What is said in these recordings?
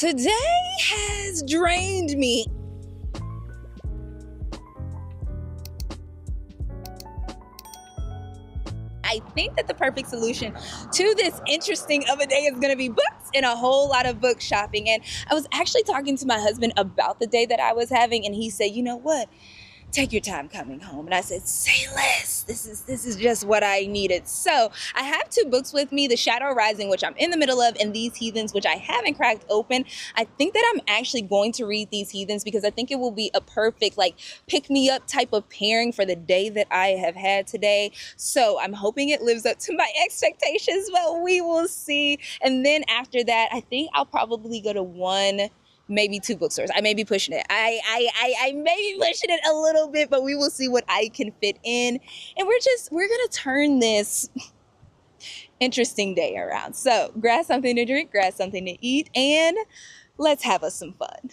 Today has drained me. I think that the perfect solution to this interesting of a day is going to be books and a whole lot of book shopping. And I was actually talking to my husband about the day that I was having, and he said, you know what? Take your time coming home. And I said, say less. This is just what I needed. So I have two books with me, The Shadow Rising, which I'm in the middle of, and These Heathens, which I haven't cracked open. I think that I'm actually going to read These Heathens because I think it will be a perfect pick-me-up type of pairing for the day that I have had today. So I'm hoping it lives up to my expectations, but we will see. And then after that, I think I'll probably go to one, maybe two bookstores. I may be pushing it. I may be pushing it a little bit, but we will see what I can fit in. And we're gonna turn this interesting day around. So grab something to drink, grab something to eat, and let's have us some fun.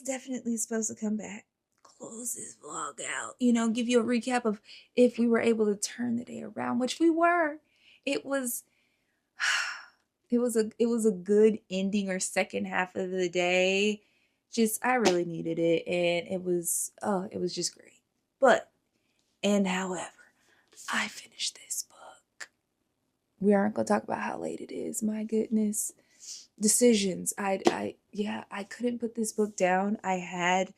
definitely supposed to come back, close this vlog out, give you a recap of if we were able to turn the day around, which we were. It was it was a good ending or second half of the day. Just I really needed it, and it was just great. However, I finished this book. We aren't gonna talk about how late it is. My goodness. Decisions. I couldn't put this book down. I had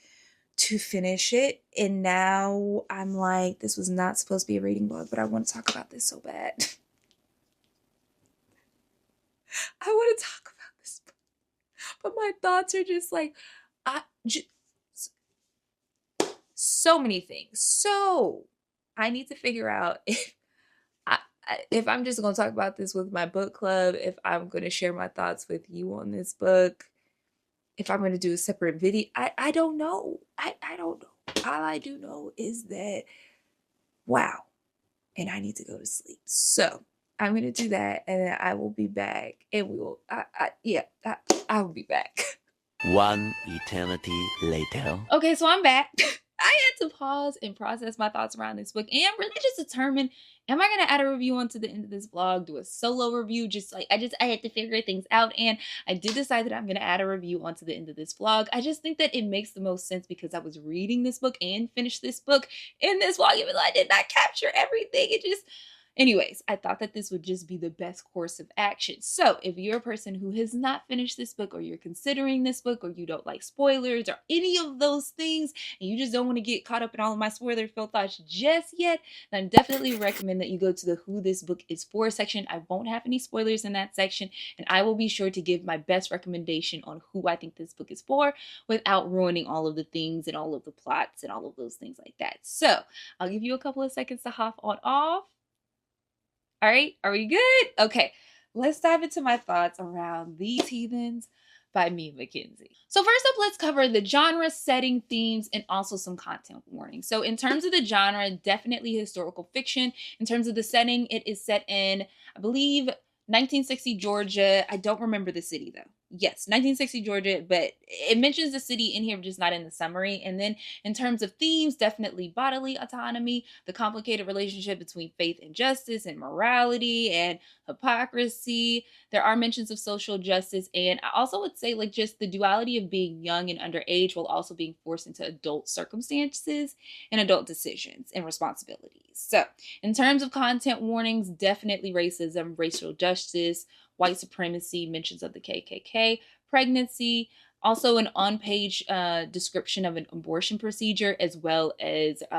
to finish it, and now I'm like, this was not supposed to be a reading blog, but I want to talk about this so bad. I want to talk about this book, but my thoughts are just like, so many things. So I need to figure out if I'm just going to talk about this with my book club, if I'm going to share my thoughts with you on this book, if I'm going to do a separate video. I don't know. I don't know. All I do know is that, wow, and I need to go to sleep. So I'm going to do that, and then I will be back, and I will be back. One eternity later. Okay, so I'm back. I had to pause and process my thoughts around this book and really just determine, am I going to add a review onto the end of this vlog, do a solo review? I had to figure things out, and I did decide that I'm going to add a review onto the end of this vlog. I just think that it makes the most sense because I was reading this book and finished this book in this vlog, even though I did not capture everything. Anyways, I thought that this would just be the best course of action. So if you're a person who has not finished this book, or you're considering this book, or you don't like spoilers or any of those things, and you just don't want to get caught up in all of my spoiler-filled thoughts just yet, then I definitely recommend that you go to the Who This Book Is For section. I won't have any spoilers in that section, and I will be sure to give my best recommendation on who I think this book is for without ruining all of the things and all of the plots and all of those things like that. So I'll give you a couple of seconds to hop on off. All right, are we good? Okay, let's dive into my thoughts around These Heathens by Mia McKenzie. So first up, let's cover the genre, setting, themes, and also some content warnings. So in terms of the genre, definitely historical fiction. In terms of the setting, it is set in, I believe, 1960 Georgia. I don't remember the city though. Yes, 1960 Georgia, but it mentions the city in here, just not in the summary. And then in terms of themes, definitely bodily autonomy, the complicated relationship between faith and justice, and morality and hypocrisy. There are mentions of social justice. And I also would say just the duality of being young and underage while also being forced into adult circumstances and adult decisions and responsibilities. So in terms of content warnings, definitely racism, racial justice, white supremacy, mentions of the KKK, pregnancy, also an on-page description of an abortion procedure, as well as, it's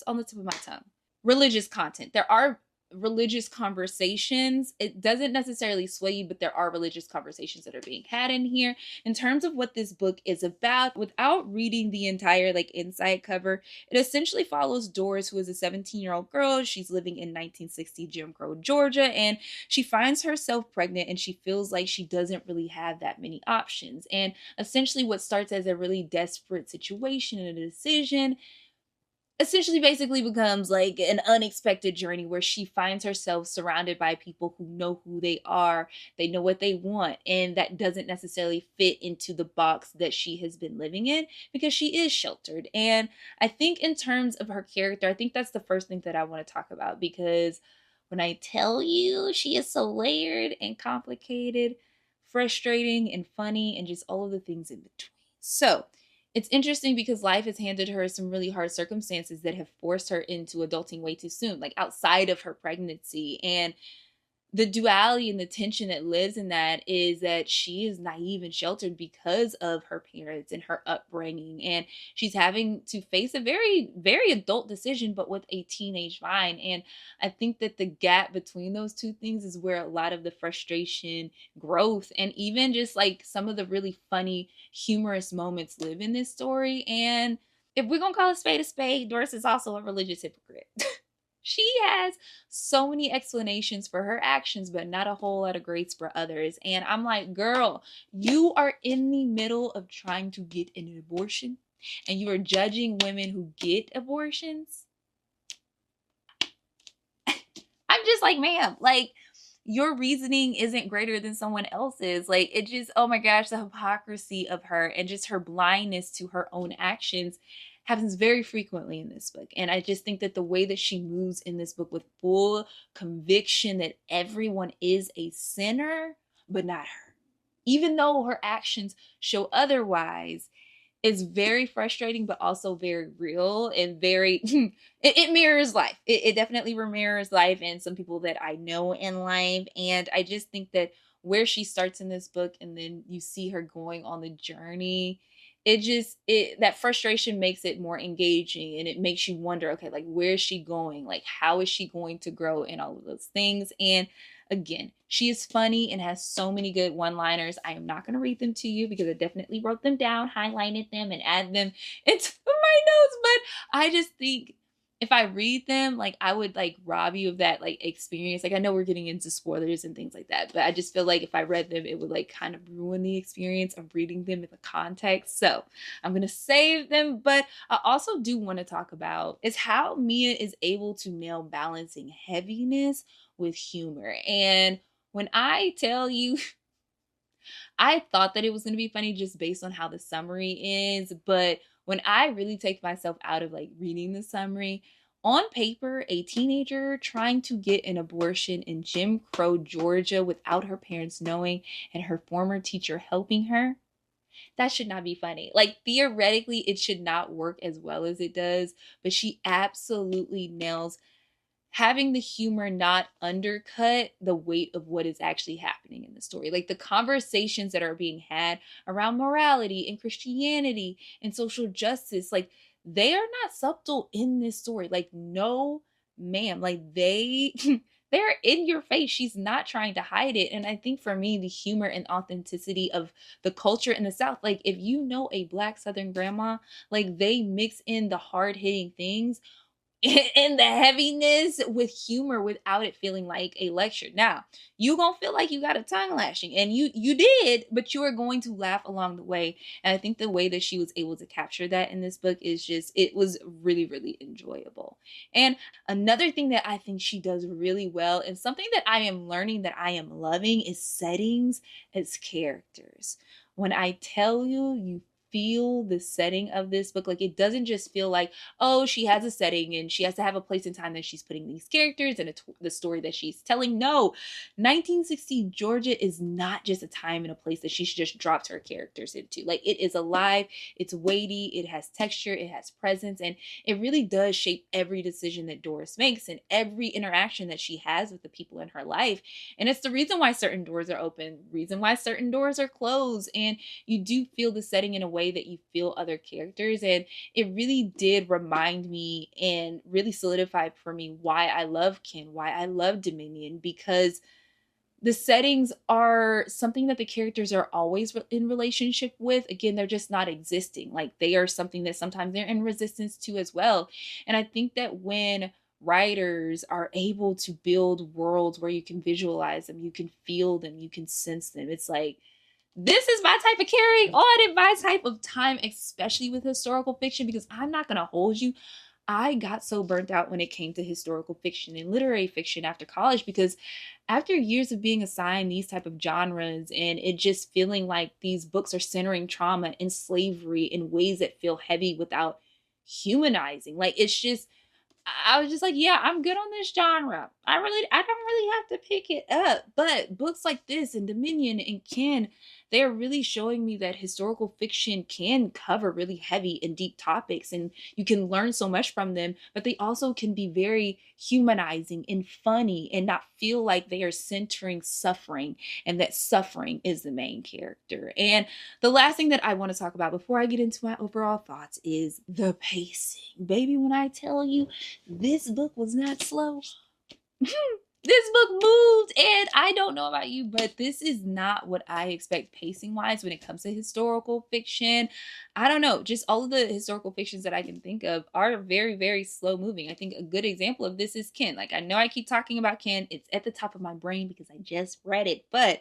on the tip of my tongue, religious content. There are religious conversations. It doesn't necessarily sway you, but there are religious conversations that are being had in here. In terms of what this book is about, without reading the entire inside cover, it essentially follows Doris, who is a 17-year-old girl. She's living in 1960 Jim Crow Georgia, and she finds herself pregnant, and she feels like she doesn't really have that many options. And essentially what starts as a really desperate situation and a decision essentially basically becomes an unexpected journey where she finds herself surrounded by people who know who they are, they know what they want, and that doesn't necessarily fit into the box that she has been living in because she is sheltered. And I think in terms of her character, I think that's the first thing that I want to talk about, because when I tell you she is so layered and complicated, frustrating and funny, and just all of the things in between. So it's interesting because life has handed her some really hard circumstances that have forced her into adulting way too soon, outside of her pregnancy. And the duality and the tension that lives in that is that she is naive and sheltered because of her parents and her upbringing. And she's having to face a very, very adult decision, but with a teenage mind. And I think that the gap between those two things is where a lot of the frustration, growth, and even just some of the really funny, humorous moments live in this story. And if we're going to call a spade, Doris is also a religious hypocrite. She has so many explanations for her actions, but not a whole lot of grace for others. And I'm like, girl, you are in the middle of trying to get an abortion, and you are judging women who get abortions. I'm just like, ma'am, your reasoning isn't greater than someone else's. Like, it just, oh my gosh, the hypocrisy of her and just her blindness to her own actions happens very frequently in this book. And I just think that the way that she moves in this book with full conviction that everyone is a sinner, but not her, even though her actions show otherwise, is very frustrating, but also very real and very, it mirrors life. It definitely mirrors life and some people that I know in life. And I just think that where she starts in this book and then you see her going on the journey, that frustration makes it more engaging and it makes you wonder, okay, like, where is she going? Like, how is she going to grow in all of those things? And again, she is funny and has so many good one-liners. I am not going to read them to you because I definitely wrote them down, highlighted them, and added them into my notes. But I just think if I read them, like, I would like rob you of that like experience. Like, I know we're getting into spoilers and things like that, but I just feel like if I read them, it would like kind of ruin the experience of reading them in the context. So I'm going to save them. But I also do want to talk about is how Mia is able to nail balancing heaviness with humor. And when I tell you, I thought that it was going to be funny just based on how the summary is. But when I really take myself out of like reading the summary, on paper, a teenager trying to get an abortion in Jim Crow, Georgia without her parents knowing and her former teacher helping her, that should not be funny. Like, theoretically, it should not work as well as it does, but she absolutely nails having the humor not undercut the weight of what is actually happening in the story. Like, the conversations that are being had around morality and Christianity and social justice, like, they are not subtle in this story. Like, no, ma'am. Like, they're in your face. She's not trying to hide it. And I think for me, the humor and authenticity of the culture in the South, like, if you know a Black Southern grandma, like, they mix in the hard-hitting things and the heaviness with humor without it feeling like a lecture. Now, you gonna feel like you got a tongue lashing, and you did, but you are going to laugh along the way. And I think the way that she was able to capture that in this book is just, it was really, really enjoyable. And another thing that I think she does really well, and something that I am learning that I am loving, is settings as characters. When I tell you, you feel the setting of this book. Like, it doesn't just feel like, oh, she has a setting and she has to have a place and time that she's putting these characters and the story that she's telling. No, 1960 Georgia is not just a time and a place that she just dropped her characters into. Like, it is alive, it's weighty, it has texture, it has presence, and it really does shape every decision that Doris makes and every interaction that she has with the people in her life. And it's the reason why certain doors are open, reason why certain doors are closed, and you do feel the setting in a way that you feel other characters. And it really did remind me and really solidify for me why I love Ken, why I love Dominion, because the settings are something that the characters are always in relationship with. Again, they're just not existing. Like, they are something that sometimes they're in resistance to as well. And I think that when writers are able to build worlds where you can visualize them, you can feel them, you can sense them, it's like, this is my type of carrying on in my type of time, especially with historical fiction, because I'm not going to hold you. I got so burnt out when it came to historical fiction and literary fiction after college, because after years of being assigned these type of genres and it just feeling like these books are centering trauma and slavery in ways that feel heavy without humanizing, like, it's just, I was just like, yeah, I'm good on this genre. I don't really have to pick it up. But books like this and Dominion and Ken, they're really showing me that historical fiction can cover really heavy and deep topics and you can learn so much from them, but they also can be very humanizing and funny and not feel like they are centering suffering and that suffering is the main character. And the last thing that I want to talk about before I get into my overall thoughts is the pacing. Baby, when I tell you this book was not slow, this book moved, and I don't know about you, but this is not what I expect pacing wise when it comes to historical fiction. I don't know, just all of the historical fictions that I can think of are very, very slow moving. I think a good example of this is Ken. Like, I know I keep talking about Ken, it's at the top of my brain because I just read it, but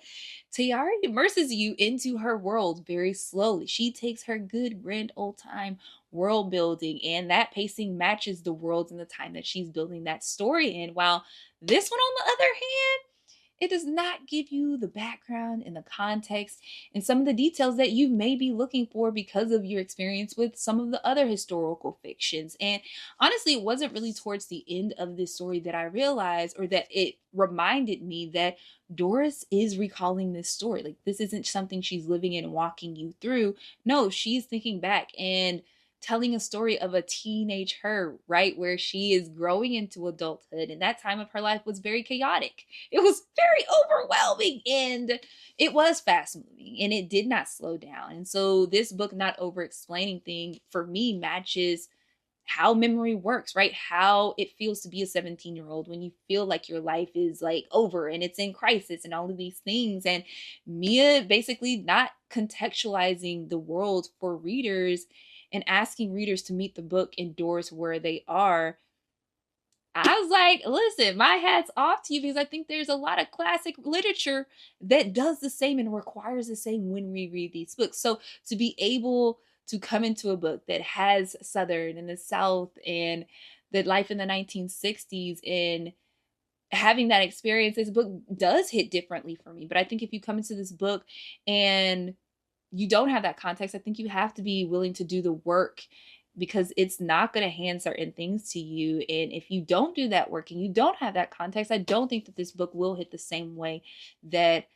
Tiara immerses you into her world very slowly. She takes her good grand old time world building, and that pacing matches the worlds and the time that she's building that story in. While this one, on the other hand, It does not give you the background and the context and some of the details that you may be looking for because of your experience with some of the other historical fictions. And honestly, it wasn't really towards the end of this story that I realized, or that it reminded me, that Doris is recalling this story. Like, this isn't something she's living in and walking you through. No, she's thinking back and telling a story of a teenage her, right? Where she is growing into adulthood. And that time of her life was very chaotic. It was very overwhelming, and it was fast moving, and it did not slow down. And so this book not over explaining thing for me matches how memory works, right? How it feels to be a 17-year-old when you feel like your life is like over and it's in crisis and all of these things. And Mia basically not contextualizing the world for readers and asking readers to meet the book and Doris where they are. I was like, listen, my hat's off to you, because I think there's a lot of classic literature that does the same and requires the same when we read these books. So to be able to come into a book that has Southern and the South and the life in the 1960s and having that experience, this book does hit differently for me. But I think if you come into this book and you don't have that context, I think you have to be willing to do the work, because it's not going to hand certain things to you. And if you don't do that work and you don't have that context, I don't think that this book will hit the same way that,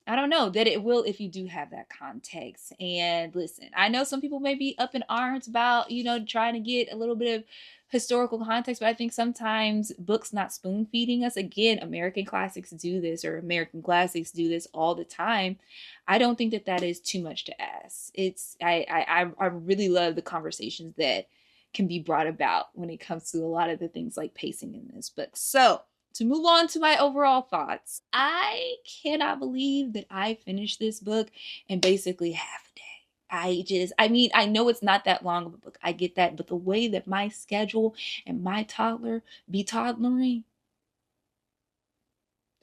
I don't know, that it will if you do have that context. And listen, I know some people may be up in arms about, trying to get a little bit of historical context, but I think sometimes books not spoon feeding us. Again, American classics do this, or American classics do this all the time. I don't think that that is too much to ask. I really love the conversations that can be brought about when it comes to a lot of the things like pacing in this book. So to move on to my overall thoughts, I cannot believe that I finished this book in basically half a day. I know it's not that long of a book. I get that. But the way that my schedule and my toddler be toddlering,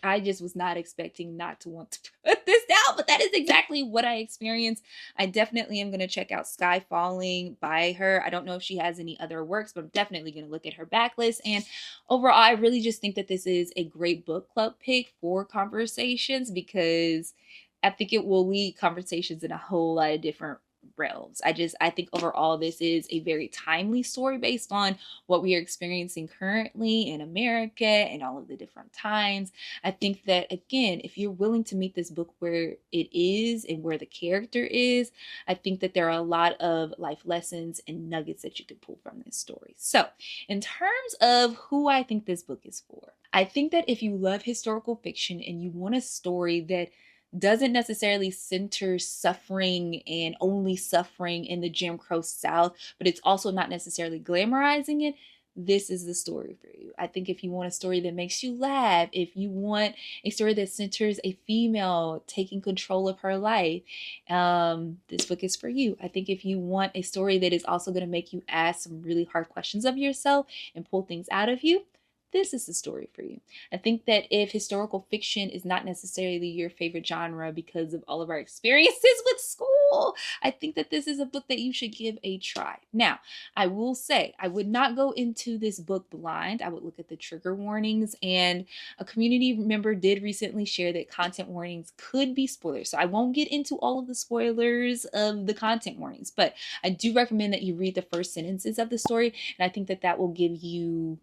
I just was not expecting not to want to put this down, but that is exactly what I experienced. I definitely am going to check out Sky Falling by her. I don't know if she has any other works, but I'm definitely going to look at her backlist. And overall, I really just think that this is a great book club pick for conversations, because I think it will lead conversations in a whole lot of different realms. I think overall this is a very timely story based on what we are experiencing currently in America and all of the different times. I think that, again, if you're willing to meet this book where it is and where the character is, I think that there are a lot of life lessons and nuggets that you could pull from this story. So in terms of who I think this book is for, I think that if you love historical fiction and you want a story that doesn't necessarily center suffering and only suffering in the Jim Crow South, but it's also not necessarily glamorizing it, this is the story for you. I think if you want a story that makes you laugh, if you want a story that centers a female taking control of her life, this book is for you. I think if you want a story that is also going to make you ask some really hard questions of yourself and pull things out of you, this is the story for you. I think that if historical fiction is not necessarily your favorite genre because of all of our experiences with school, I think that this is a book that you should give a try. Now, I will say, I would not go into this book blind. I would look at the trigger warnings, and a community member did recently share that content warnings could be spoilers. So I won't get into all of the spoilers of the content warnings, but I do recommend that you read the first sentences of the story, and I think that that will give you,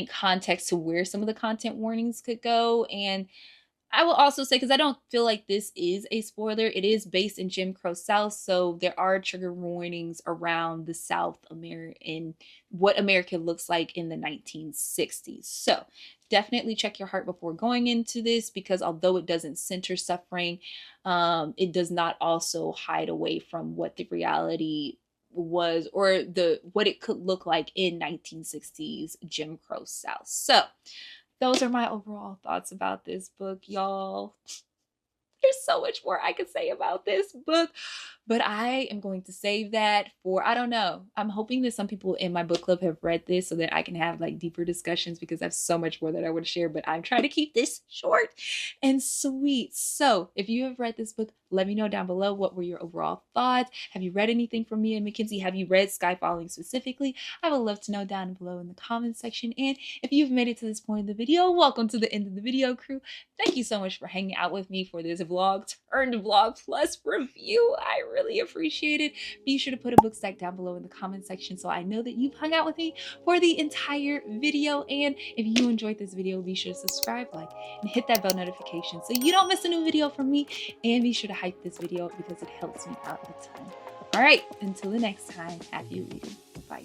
context to where some of the content warnings could go. And I will also say, because I don't feel like this is a spoiler, it is based in Jim Crow South, so there are trigger warnings around the South America and what America looks like in the 1960s. So definitely check your heart before going into this, because although it doesn't center suffering, it does not also hide away from what the reality was, or what it could look like in 1960s Jim Crow South. So those are my overall thoughts about this book, y'all. There's so much more I could say about this book, But I am going to save that for, I don't know. I'm hoping that some people in my book club have read this so that I can have like deeper discussions, because I have so much more that I want to share, but I'm trying to keep this short and sweet. So if you have read this book, let me know down below, what were your overall thoughts? Have you read anything from Mia McKenzie? Have you read Sky Falling specifically? I would love to know down below in the comments section. And if you've made it to this point in the video, welcome to the end of the video, crew. Thank you so much for hanging out with me for this vlog turned vlog plus review. I really appreciate it. Be sure to put a book stack down below in the comment section so I know that you've hung out with me for the entire video. And if you enjoyed this video, be sure to subscribe, like, and hit that bell notification so you don't miss a new video from me. And be sure to hype this video up because it helps me out a ton. All right, until the next time, happy reading. Bye.